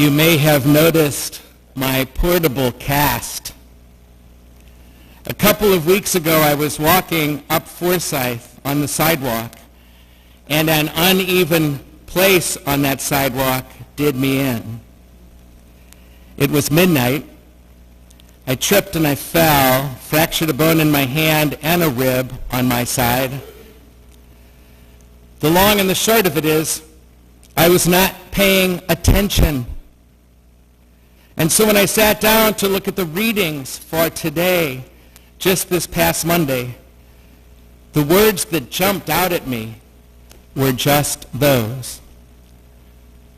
You may have noticed my portable cast. A couple of weeks ago, I was walking up Forsyth on the sidewalk, and an uneven place on that sidewalk did me in. It was midnight. I tripped and I fell, fractured a bone in my hand and a rib on my side. The long and the short of it is, I was not paying attention. And so when I sat down to look at the readings for today, just this past Monday, the words that jumped out at me were just those.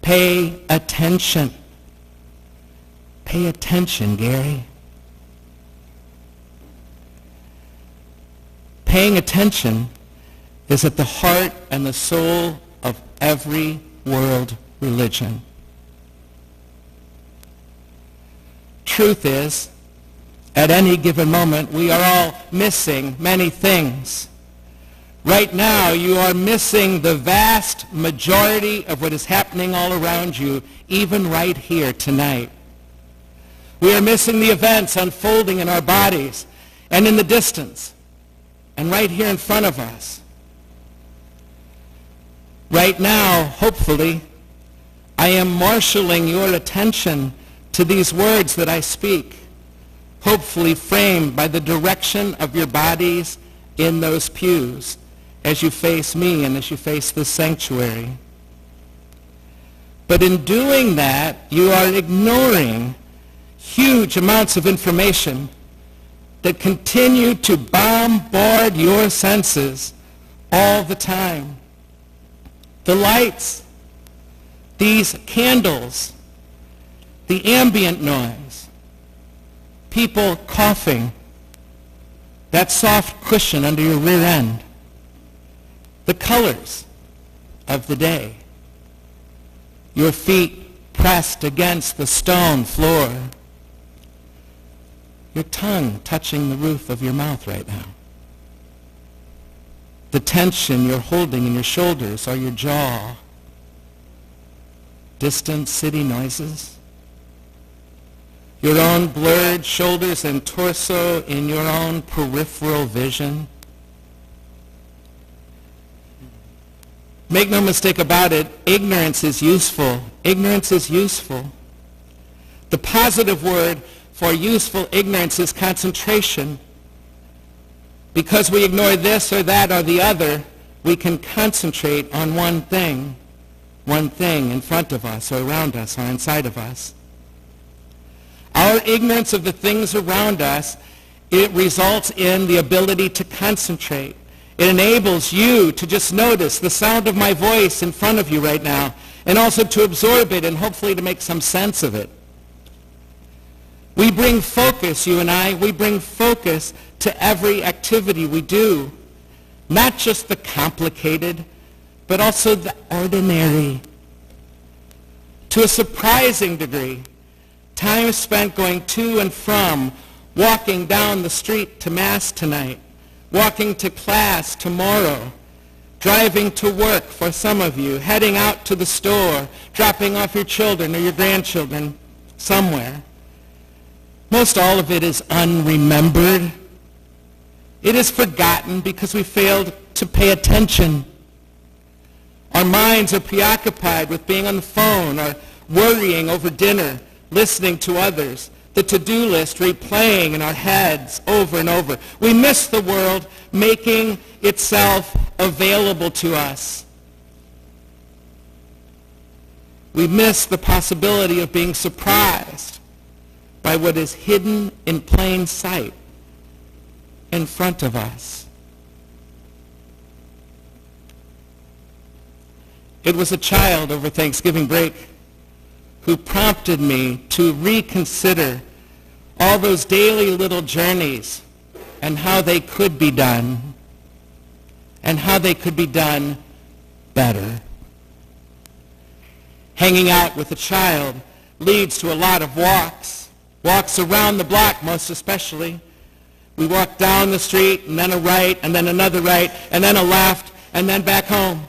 Pay attention. Pay attention, Gary. Paying attention is at the heart and the soul of every world religion. Truth is, at any given moment, we are all missing many things. Right now, you are missing the vast majority of what is happening all around you, even right here tonight. We are missing the events unfolding in our bodies and in the distance and right here in front of us. Right now, hopefully, I am marshaling your attention to these words that I speak, hopefully framed by the direction of your bodies in those pews as you face me and as you face this sanctuary. But in doing that, you are ignoring huge amounts of information that continue to bombard your senses all the time. The lights, these candles, the ambient noise, people coughing, that soft cushion under your rear end, the colors of the day, your feet pressed against the stone floor, your tongue touching the roof of your mouth right now, the tension you're holding in your shoulders or your jaw, distant city noises, your own blurred shoulders and torso in your own peripheral vision. Make no mistake about it, ignorance is useful. Ignorance is useful. The positive word for useful ignorance is concentration. Because we ignore this or that or the other, we can concentrate on one thing in front of us or around us or inside of us. Our ignorance of the things around us, it results in the ability to concentrate. It enables you to just notice the sound of my voice in front of you right now, and also to absorb it and hopefully to make some sense of it. We bring focus, you and I, we bring focus to every activity we do. Not just the complicated, but also the ordinary. To a surprising degree, time spent going to and from, walking down the street to Mass tonight, walking to class tomorrow, driving to work for some of you, heading out to the store, dropping off your children or your grandchildren somewhere. Most all of it is unremembered. It is forgotten because we failed to pay attention. Our minds are preoccupied with being on the phone or worrying over dinner, listening to others, the to-do list replaying in our heads over and over. We miss the world making itself available to us. We miss the possibility of being surprised by what is hidden in plain sight in front of us. It was a child over Thanksgiving break who prompted me to reconsider all those daily little journeys and how they could be done and how they could be done better. Hanging out with a child leads to a lot of walks around the block most especially. We walk down the street and then a right and then another right and then a left and then back home.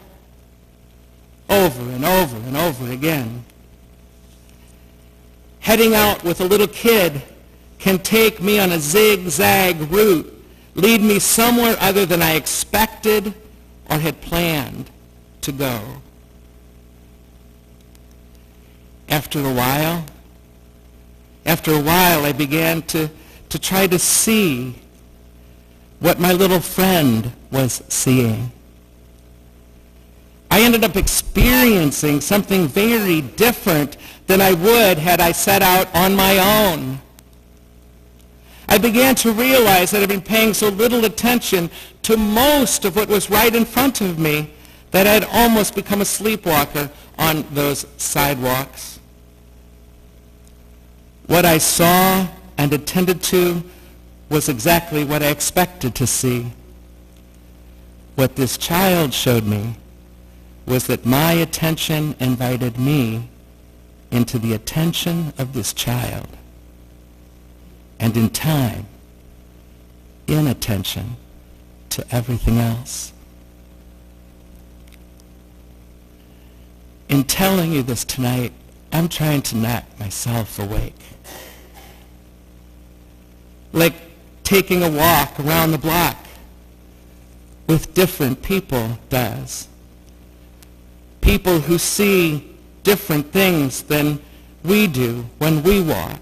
Over and over and over again. heading out with a little kid can take me on a zigzag route, lead me somewhere other than I expected or had planned to go. After a while, I began to try to see what my little friend was seeing. I ended up experiencing something very different than I would had I set out on my own. I began to realize that I'd been paying so little attention to most of what was right in front of me that I'd almost become a sleepwalker on those sidewalks. What I saw and attended to was exactly what I expected to see. What this child showed me was that my attention invited me into the attention of this child, and in time, inattention to everything else. In telling you this tonight, I'm trying to knock myself awake. Like taking a walk around the block with different people does. People who see different things than we do when we walk.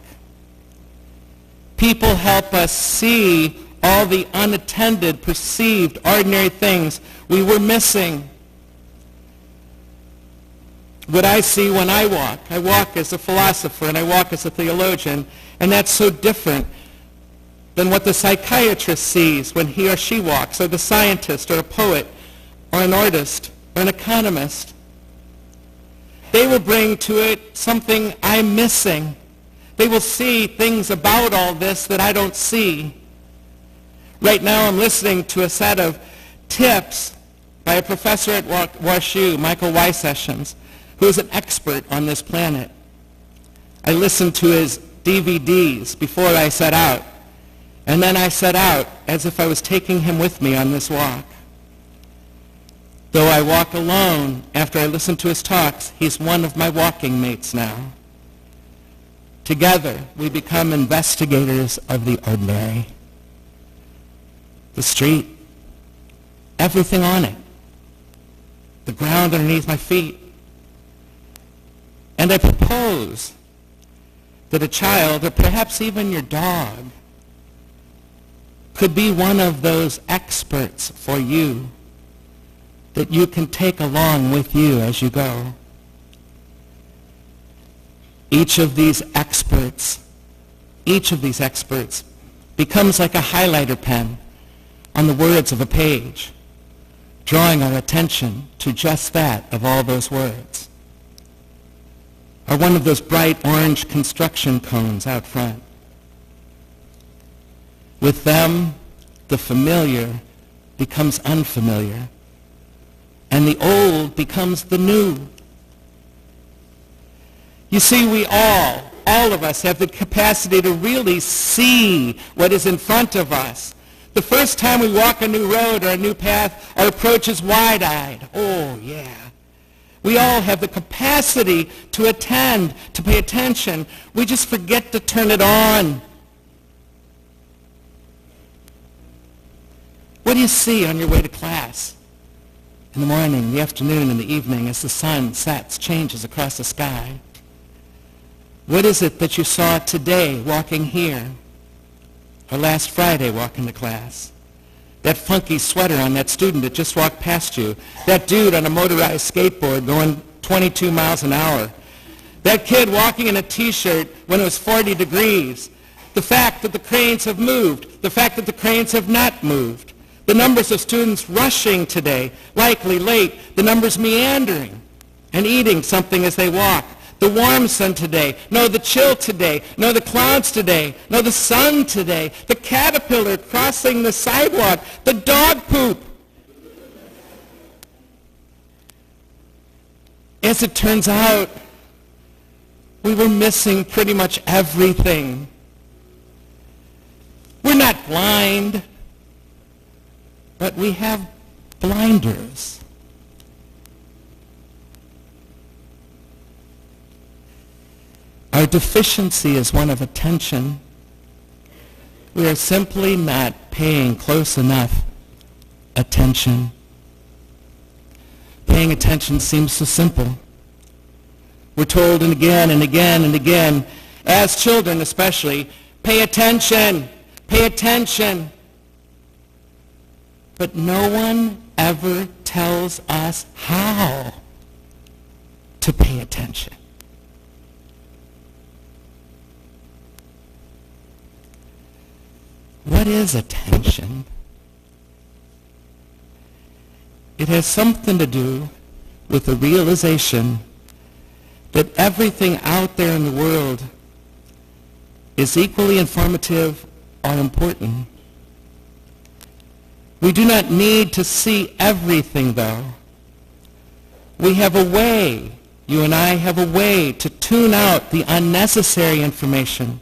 People help us see all the unattended, perceived, ordinary things we were missing. What I see when I walk as a philosopher and I walk as a theologian, and that's so different than what the psychiatrist sees when he or she walks, or the scientist, or a poet, or an artist, or an economist. They will bring to it something I'm missing. They will see things about all this that I don't see. Right now I'm listening to a set of tips by a professor at WashU, Michael Weissessions, who is an expert on this planet. I listened to his DVDs before I set out, and then I set out as if I was taking him with me on this walk. Though I walk alone after I listen to his talks, he's one of my walking mates now. Together, we become investigators of the ordinary. The street, everything on it, the ground underneath my feet. And I propose that a child, or perhaps even your dog, could be one of those experts for you that you can take along with you as you go. Each of these experts becomes like a highlighter pen on the words of a page, drawing our attention to just that of all those words. Or one of those bright orange construction cones out front. With them, the familiar becomes unfamiliar, and the old becomes the new. You see, we all of us have the capacity to really see what is in front of us. The first time we walk a new road or a new path, our approach is wide-eyed. Oh, yeah. We all have the capacity to attend, to pay attention. We just forget to turn it on. What do you see on your way to class? In the morning, the afternoon, and the evening as the sun sets, changes across the sky? What is it that you saw today walking here? Or last Friday walking to class? That funky sweater on that student that just walked past you. That dude on a motorized skateboard going 22 miles an hour. That kid walking in a t-shirt when it was 40 degrees. The fact that the cranes have moved. The fact that the cranes have not moved. The numbers of students rushing today, likely late. The numbers meandering and eating something as they walk. The warm sun today. No, the chill today. No, the clouds today. No, the sun today. The caterpillar crossing the sidewalk. The dog poop. As it turns out, we were missing pretty much everything. We're not blind, but we have blinders. Our deficiency is one of attention. We are simply not paying close enough attention. Paying attention seems so simple. We're told and again and again and again, as children especially, pay attention, pay attention. But no one ever tells us how to pay attention. What is attention? It has something to do with the realization that everything out there in the world is equally informative or important. We do not need to see everything, though. We have a way, you and I have a way to tune out the unnecessary information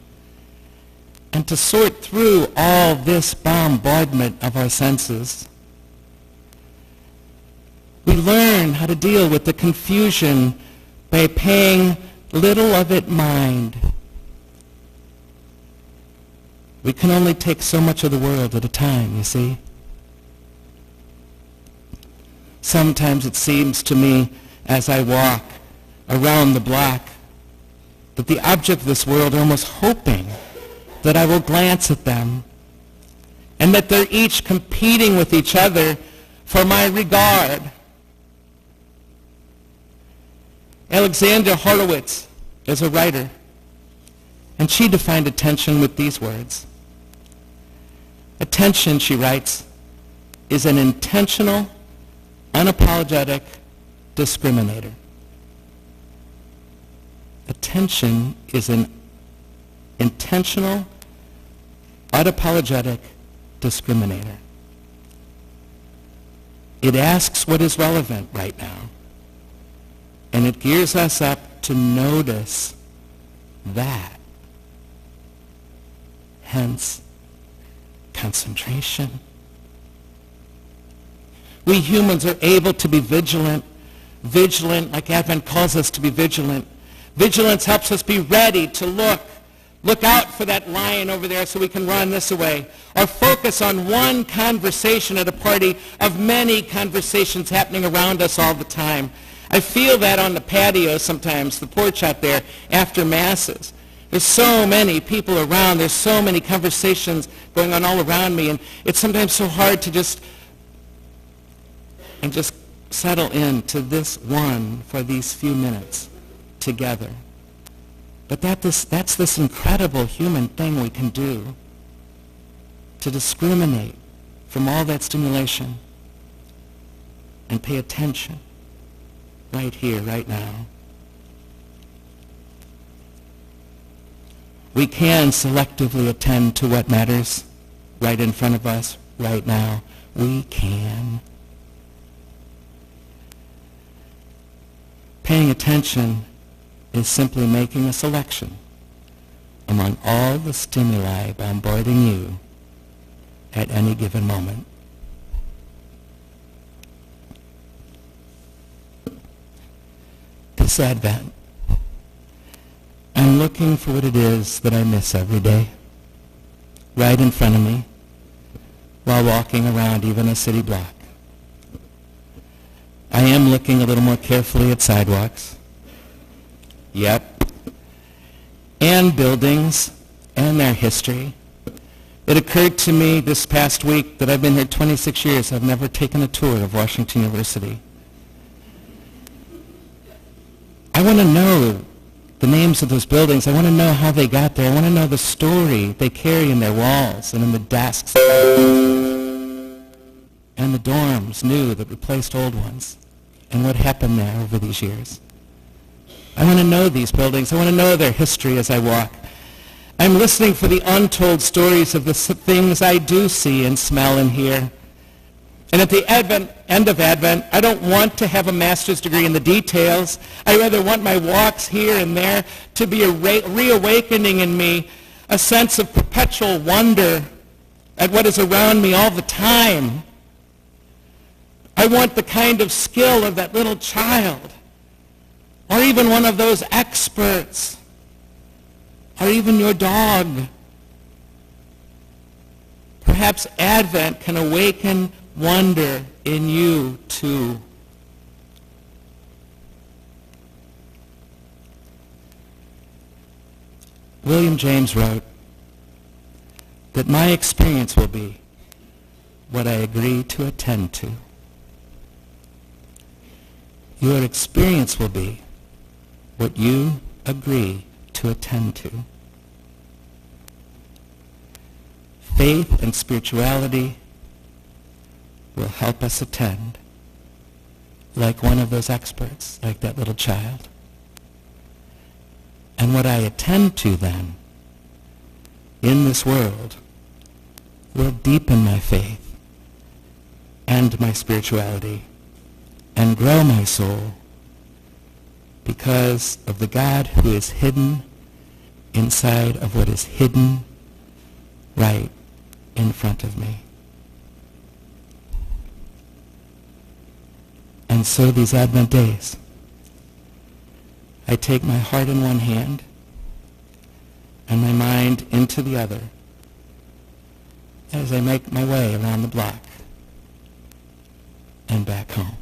and to sort through all this bombardment of our senses. We learn how to deal with the confusion by paying little of it mind. We can only take so much of the world at a time, you see. Sometimes it seems to me as I walk around the block that the object of this world are almost hoping that I will glance at them and that they're each competing with each other for my regard. Alexandra Horowitz is a writer, and she defined attention with these words. Attention, she writes, is an intentional, unapologetic discriminator. Attention is an intentional, unapologetic discriminator. It asks what is relevant right now, and it gears us up to notice that. Hence, concentration. We humans are able to be vigilant like Advent calls us to be vigilant. Vigilance helps us be ready to look out for that lion over there so we can run this away, or focus on one conversation at a party of many conversations happening around us all the time. I feel that on the patio sometimes, the porch out there, after Masses. There's so many people around. There's so many conversations going on all around me, and it's sometimes so hard to just settle into this one for these few minutes together. But that's this incredible human thing we can do, to discriminate from all that stimulation and pay attention right here, right now. We can selectively attend to what matters right in front of us right now. We can. Paying attention is simply making a selection among all the stimuli bombarding you at any given moment. This Advent, I'm looking for what it is that I miss every day, right in front of me, while walking around even a city block. I am looking a little more carefully at sidewalks. Yep. And buildings and their history. It occurred to me this past week that I've been here 26 years. I've never taken a tour of Washington University. I want to know the names of those buildings. I want to know how they got there. I want to know the story they carry in their walls and in the desks. And the dorms new that replaced old ones. And what happened there over these years. I want to know these buildings. I want to know their history as I walk. I'm listening for the untold stories of the things I do see and smell and hear. And at the end of Advent, I don't want to have a master's degree in the details. I rather want my walks here and there to be a reawakening in me, a sense of perpetual wonder at what is around me all the time. I want the kind of skill of that little child, or even one of those experts, or even your dog. Perhaps Advent can awaken wonder in you too. William James wrote that my experience will be what I agree to attend to. Your experience will be what you agree to attend to. Faith and spirituality will help us attend, like one of those experts, like that little child. And what I attend to then, in this world, will deepen my faith and my spirituality and grow my soul because of the God who is hidden inside of what is hidden right in front of me. And so these Advent days, I take my heart in one hand and my mind into the other as I make my way around the block and back home.